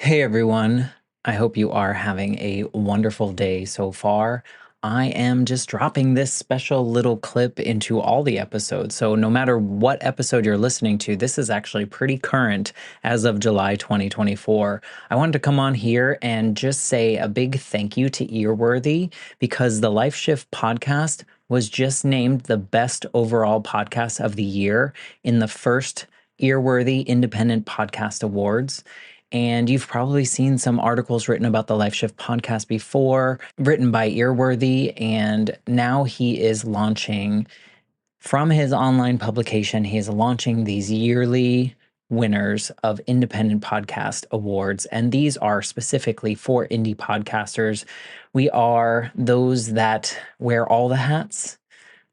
Hey everyone, I hope you are having a wonderful day so far. I am just dropping this special little clip into all the episodes. So, no matter what episode you're listening to, this is actually pretty current as of July 2024. I wanted to come on here and just say a big thank you to Earworthy because the Life Shift podcast was just named the best overall podcast of the year in the first Earworthy Independent Podcast Awards. And you've probably seen some articles written about the Life Shift podcast before, written by Earworthy. And now he is launching from his online publication, he is launching these yearly winners of independent podcast awards. And these are specifically for indie podcasters. We are those that wear all the hats.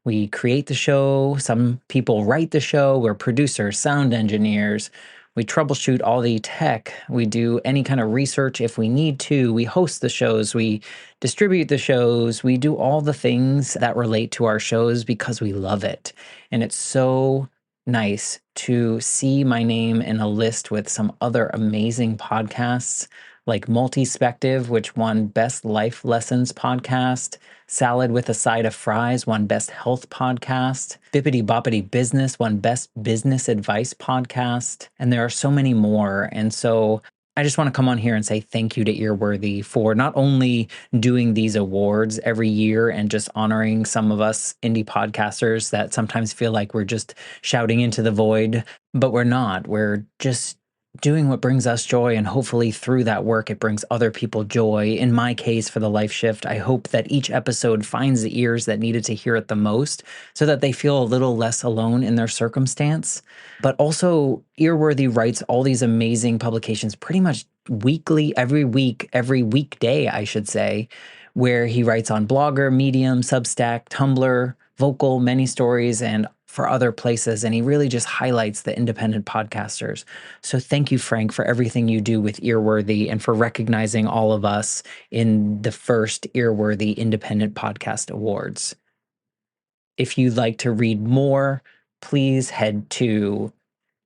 We create the show. Some people write the show. We're producers, sound engineers. We troubleshoot all the tech. We do any kind of research if we need to. We host the shows. We distribute the shows. We do all the things that relate to our shows because we love it. And it's so nice to see my name in a list with some other amazing podcasts like Multispective, which won Best Life Lessons Podcast. Salad with a Side of Fries won Best Health Podcast. Bippity Boppity Business won Best Business Advice Podcast. And there are so many more. And so I just want to come on here and say thank you to Earworthy for not only doing these awards every year and just honoring some of us indie podcasters that sometimes feel like we're just shouting into the void, but we're not. We're just doing what brings us joy, and hopefully through that work it brings other people joy. In my case, for the Life Shift, I hope that each episode finds the ears that needed to hear it the most so that they feel a little less alone in their circumstance. But also, Earworthy writes all these amazing publications pretty much weekly, every week, every weekday, I should say, where he writes on Blogger, Medium, Substack, Tumblr, Vocal, Many Stories, and for other places. And he really just highlights the independent podcasters. So thank you, Frank, for everything you do with Earworthy and for recognizing all of us in the first Earworthy Independent Podcast Awards. If you'd like to read more, please head to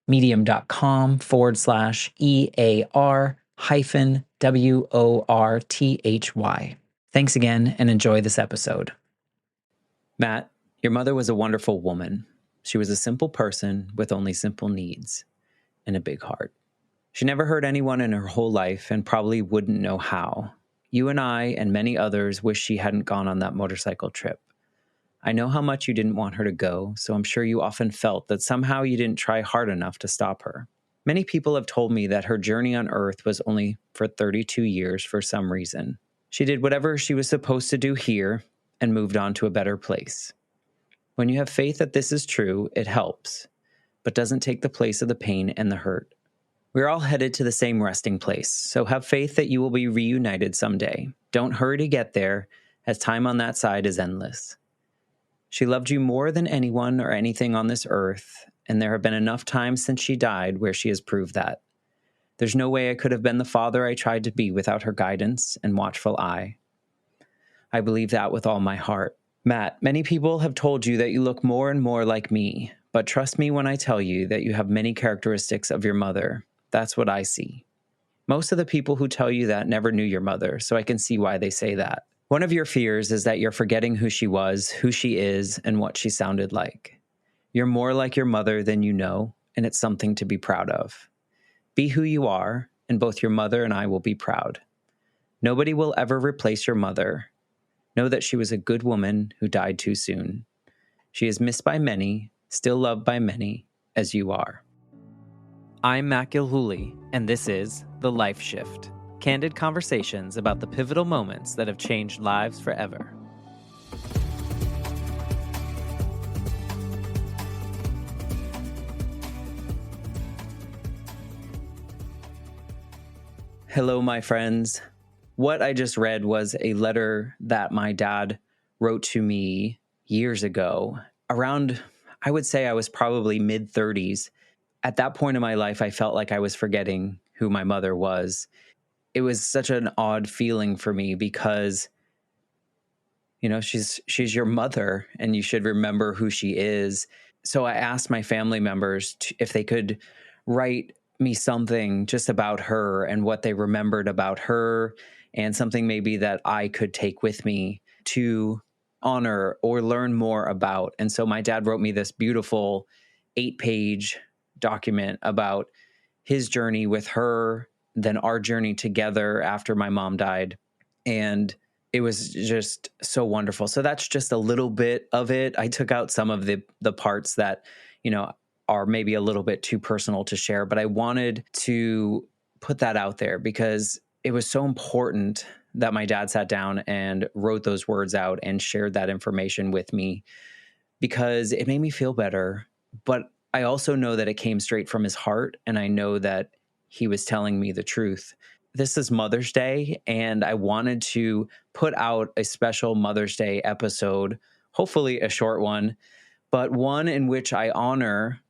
medium.com/EAR hyphen WORTHY. Thanks again and enjoy this episode. Matt, your mother was a wonderful woman. She was a simple person with only simple needs and a big heart. She never hurt anyone in her whole life and probably wouldn't know how. You and I and many others wish she hadn't gone on that motorcycle trip. I know how much you didn't want her to go, so I'm sure you often felt that somehow you didn't try hard enough to stop her. Many people have told me that her journey on Earth was only for 32 years for some reason. She did whatever she was supposed to do here and moved on to a better place. When you have faith that this is true, it helps, but doesn't take the place of the pain and the hurt. We're all headed to the same resting place, so have faith that you will be reunited someday. Don't hurry to get there, as time on that side is endless. She loved you more than anyone or anything on this earth, and there have been enough times since she died where she has proved that. There's no way I could have been the father I tried to be without her guidance and watchful eye. I believe that with all my heart. Matt, many people have told you that you look more and more like me, but trust me when I tell you that you have many characteristics of your mother. That's what I see. Most of the people who tell you that never knew your mother, so I can see why they say that. One of your fears is that you're forgetting who she was, who she is, and what she sounded like. You're more like your mother than you know, and it's something to be proud of. Be who you are, and both your mother and I will be proud. Nobody will ever replace your mother. Know that she was a good woman who died too soon. She is missed by many, still loved by many, as you are. I'm Matt Gilhooly, and this is The Life Shift. Candid conversations about the pivotal moments that have changed lives forever. Hello, my friends. What I just read was a letter that my dad wrote to me years ago. Around, I would say I was probably mid-30s. At that point in my life, I felt like I was forgetting who my mother was. It was such an odd feeling for me because, you know, she's your mother and you should remember who she is. So I asked my family members if they could write me something just about her and what they remembered about her, and something maybe that I could take with me to honor or learn more about. And so my dad wrote me this beautiful 8-page document about his journey with her, then our journey together after my mom died. And it was just so wonderful. So that's just a little bit of it. I took out some of the parts that, are maybe a little bit too personal to share, but I wanted to put that out there because it was so important that my dad sat down and wrote those words out and shared that information with me, because it made me feel better. But I also know that it came straight from his heart, and I know that he was telling me the truth. This is Mother's Day, and I wanted to put out a special Mother's Day episode, hopefully a short one, but one in which I honor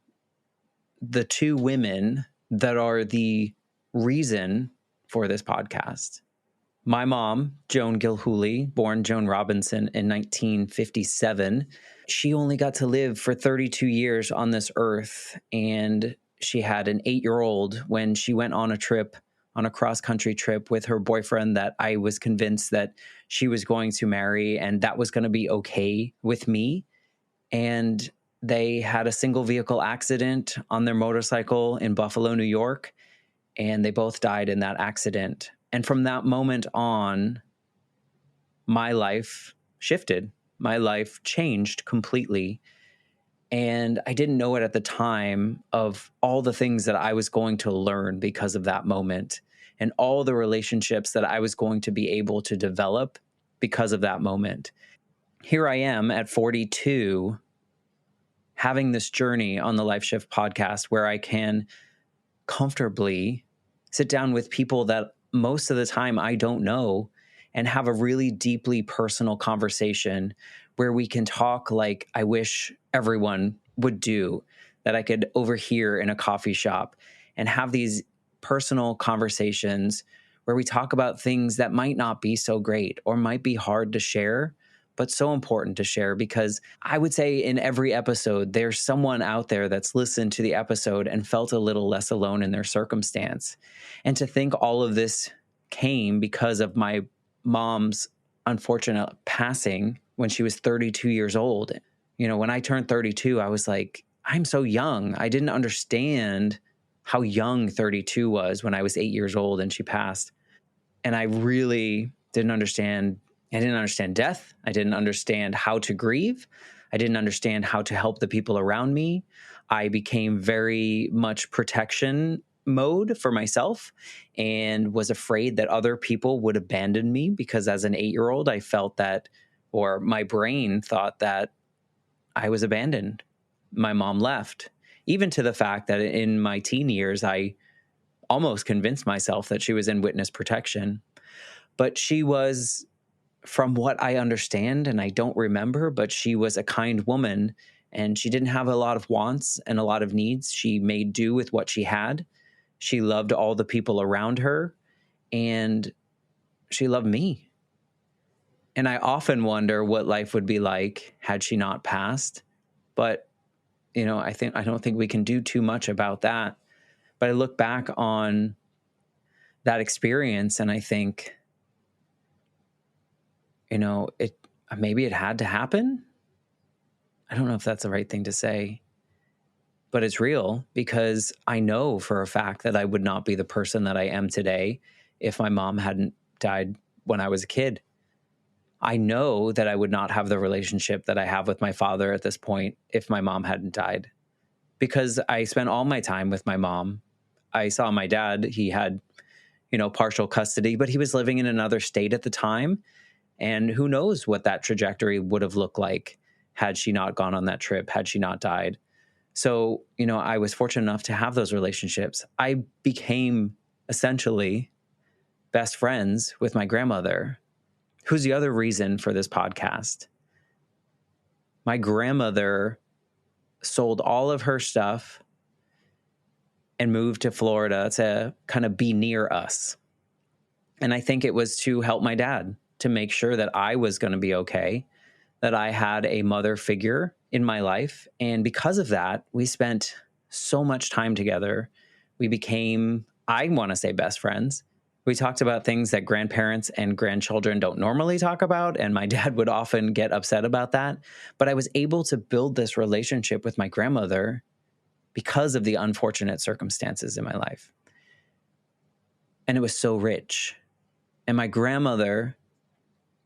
the two women that are the reason for this podcast. My mom, Joan Gilhooly, born Joan Robinson in 1957, she only got to live for 32 years on this earth. And she had an 8-year-old when she went on a cross-country trip with her boyfriend that I was convinced that she was going to marry, and that was going to be okay with me. And they had a single vehicle accident on their motorcycle in Buffalo, New York, and they both died in that accident. And from that moment on, my life shifted. My life changed completely. And I didn't know it at the time, of all the things that I was going to learn because of that moment, and all the relationships that I was going to be able to develop because of that moment. Here I am at 42, having this journey on the Life Shift podcast where I can comfortably sit down with people that most of the time I don't know and have a really deeply personal conversation where we can talk like I wish everyone would do, that I could overhear in a coffee shop, and have these personal conversations where we talk about things that might not be so great or might be hard to share, but so important to share. Because I would say in every episode, there's someone out there that's listened to the episode and felt a little less alone in their circumstance. And to think all of this came because of my mom's unfortunate passing when she was 32 years old. When I turned 32, I was like, I'm so young. I didn't understand how young 32 was when I was 8 years old and she passed. And I really didn't understand. I didn't understand death. I didn't understand how to grieve. I didn't understand how to help the people around me. I became very much protection mode for myself and was afraid that other people would abandon me, because as an 8-year-old, I felt that, or my brain thought that I was abandoned. My mom left, even to the fact that in my teen years, I almost convinced myself that she was in witness protection. But she was, from what I understand, and I don't remember, but she was a kind woman, and she didn't have a lot of wants and a lot of needs. She made do with what she had. She loved all the people around her, and she loved me. And I often wonder what life would be like had she not passed. But, I don't think we can do too much about that. But I look back on that experience and I think, maybe it had to happen. I don't know if that's the right thing to say, but it's real, because I know for a fact that I would not be the person that I am today if my mom hadn't died when I was a kid. I know that I would not have the relationship that I have with my father at this point if my mom hadn't died, because I spent all my time with my mom. I saw my dad. He had, partial custody, but he was living in another state at the time. And who knows what that trajectory would have looked like had she not gone on that trip, had she not died. So, I was fortunate enough to have those relationships. I became essentially best friends with my grandmother, who's the other reason for this podcast. My grandmother sold all of her stuff and moved to Florida to kind of be near us. And I think it was to help my dad, to make sure that I was going to be okay, that I had a mother figure in my life. And because of that, we spent so much time together. We became, I want to say, best friends. We talked about things that grandparents and grandchildren don't normally talk about, and my dad would often get upset about that. But I was able to build this relationship with my grandmother because of the unfortunate circumstances in my life. And it was so rich. And my grandmother,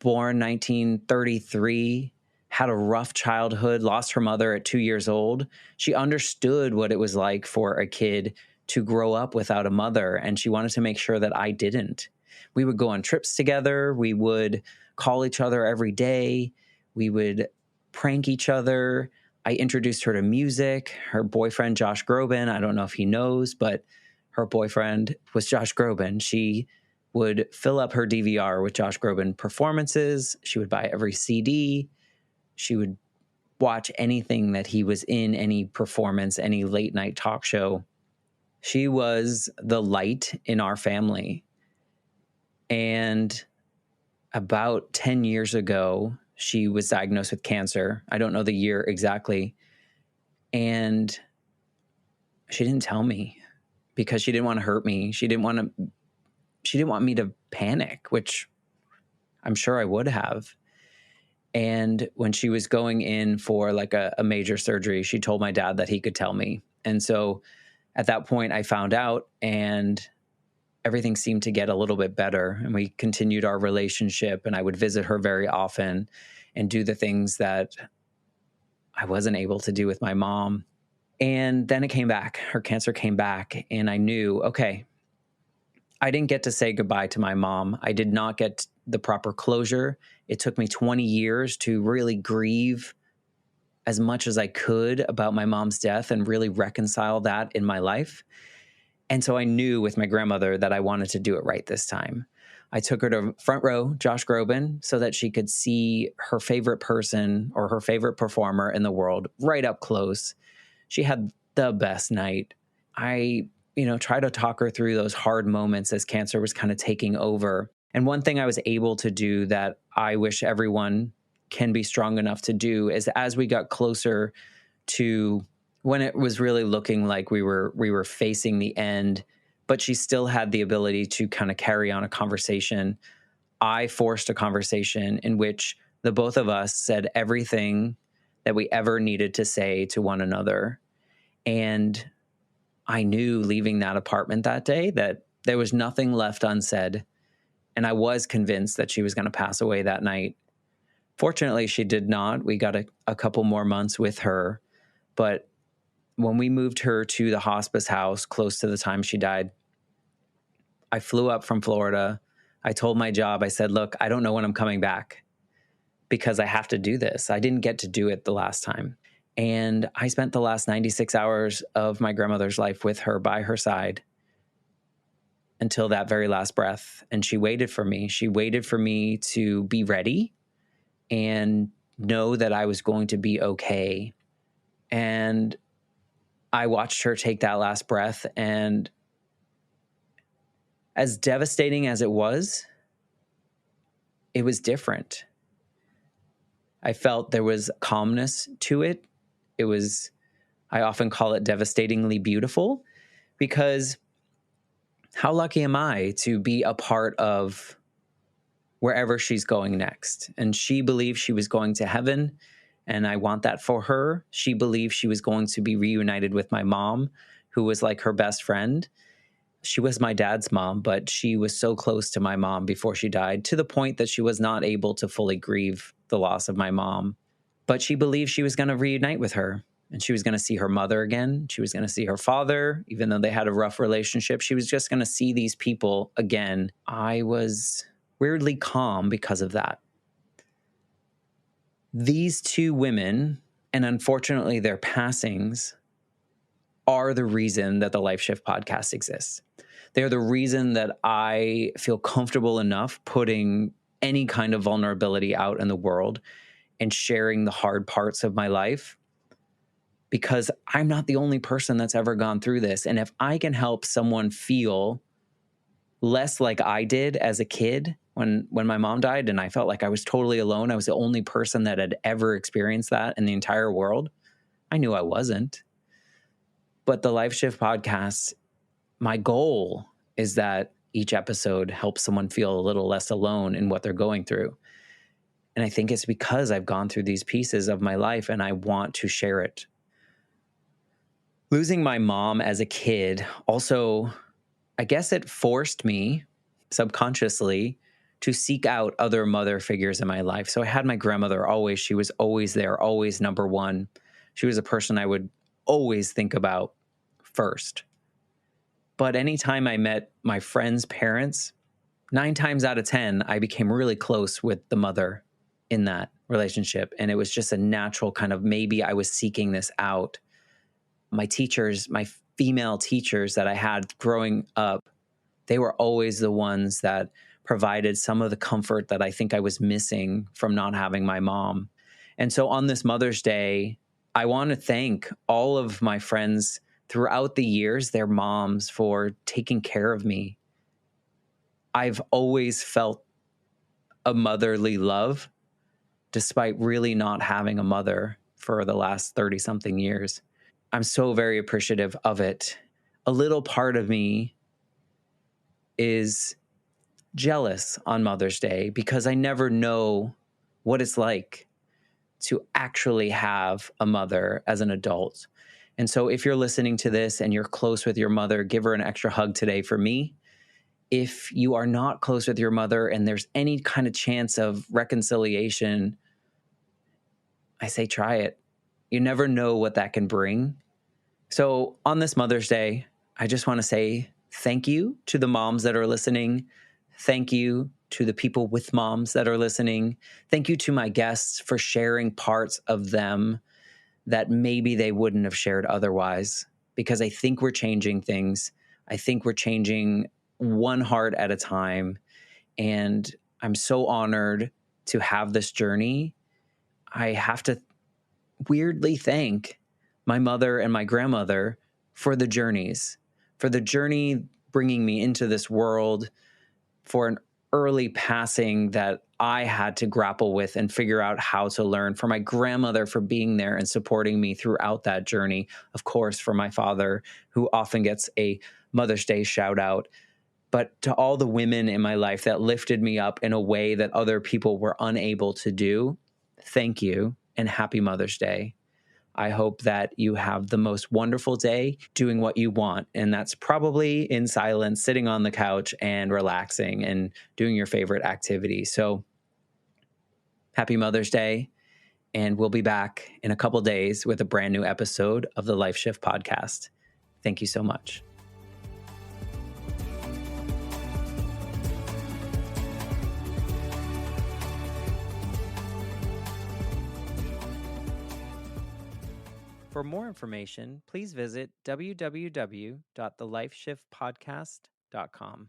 born 1933, had a rough childhood, lost her mother at 2 years old. She understood what it was like for a kid to grow up without a mother, and she wanted to make sure that I didn't. We would go on trips together. We would call each other every day. We would prank each other. I introduced her to music. Her boyfriend, Josh Groban, I don't know if he knows, but her boyfriend was Josh Groban. She would fill up her DVR with Josh Groban performances. She would buy every CD. She would watch anything that he was in, any performance, any late night talk show. She was the light in our family. And about 10 years ago, she was diagnosed with cancer. I don't know the year exactly. And she didn't tell me because she didn't want to hurt me. She didn't want me to panic, which I'm sure I would have. And when she was going in for like a major surgery, she told my dad that he could tell me. And so at that point, I found out, and everything seemed to get a little bit better. And we continued our relationship, and I would visit her very often and do the things that I wasn't able to do with my mom. And then it came back. Her cancer came back, and I knew, okay, I didn't get to say goodbye to my mom. I did not get the proper closure. It took me 20 years to really grieve as much as I could about my mom's death and really reconcile that in my life. And so I knew with my grandmother that I wanted to do it right this time. I took her to front row, Josh Groban, so that she could see her favorite person or her favorite performer in the world right up close. She had the best night. I try to talk her through those hard moments as cancer was kind of taking over. And one thing I was able to do that I wish everyone can be strong enough to do is, as we got closer to when it was really looking like we were facing the end, but she still had the ability to kind of carry on a conversation, I forced a conversation in which the both of us said everything that we ever needed to say to one another. And I knew leaving that apartment that day that there was nothing left unsaid. And I was convinced that she was going to pass away that night. Fortunately, she did not. We got a couple more months with her. But when we moved her to the hospice house close to the time she died, I flew up from Florida. I told my job, I said, look, I don't know when I'm coming back because I have to do this. I didn't get to do it the last time. And I spent the last 96 hours of my grandmother's life with her by her side until that very last breath. And she waited for me. She waited for me to be ready and know that I was going to be okay. And I watched her take that last breath. And as devastating as it was different. I felt there was calmness to it. I often call it devastatingly beautiful, because how lucky am I to be a part of wherever she's going next? And she believed she was going to heaven, and I want that for her. She believed she was going to be reunited with my mom, who was like her best friend. She was my dad's mom, but she was so close to my mom before she died, to the point that she was not able to fully grieve the loss of my mom. But she believed she was going to reunite with her, and she was going to see her mother again. She was going to see her father, even though they had a rough relationship. She was just going to see these people again. I was weirdly calm because of that. These two women, and unfortunately their passings, are the reason that the Life Shift podcast exists. They're the reason that I feel comfortable enough putting any kind of vulnerability out in the world and sharing the hard parts of my life, because I'm not the only person that's ever gone through this. And if I can help someone feel less like I did as a kid when my mom died and I felt like I was totally alone, I was the only person that had ever experienced that in the entire world. I knew I wasn't. But the Life Shift podcast my goal is that each episode helps someone feel a little less alone in what they're going through. And I think it's because I've gone through these pieces of my life and I want to share it. Losing my mom as a kid also, I guess it forced me subconsciously to seek out other mother figures in my life. So I had my grandmother always, she was always there, always number one. She was a person I would always think about first. But anytime I met my friends' parents, 9 times out of 10, I became really close with the mother in that relationship. And it was just a natural kind of, maybe I was seeking this out. My teachers, my female teachers that I had growing up, they were always the ones that provided some of the comfort that I think I was missing from not having my mom. And so on this Mother's Day, I want to thank all of my friends throughout the years, their moms, for taking care of me. I've always felt a motherly love, despite really not having a mother for the last 30 something years. I'm so very appreciative of it. A little part of me is jealous on Mother's Day because I never know what it's like to actually have a mother as an adult. And so if you're listening to this and you're close with your mother, give her an extra hug today for me. If you are not close with your mother and there's any kind of chance of reconciliation, I say try it. You never know what that can bring. So on this Mother's Day, I just want to say thank you to the moms that are listening. Thank you to the people with moms that are listening. Thank you to my guests for sharing parts of them that maybe they wouldn't have shared otherwise, because I think we're changing things. I think we're changing one heart at a time. And I'm so honored to have this journey. I have to weirdly thank my mother and my grandmother for the journeys, for the journey bringing me into this world, for an early passing that I had to grapple with and figure out how to learn, for my grandmother for being there and supporting me throughout that journey. Of course, for my father, who often gets a Mother's Day shout out. But to all the women in my life that lifted me up in a way that other people were unable to do, thank you and happy Mother's Day. I hope that you have the most wonderful day doing what you want. And that's probably in silence, sitting on the couch and relaxing and doing your favorite activity. So happy Mother's Day. And we'll be back in a couple days with a brand new episode of the Life Shift podcast. Thank you so much. For more information, please visit www.thelifeshiftpodcast.com.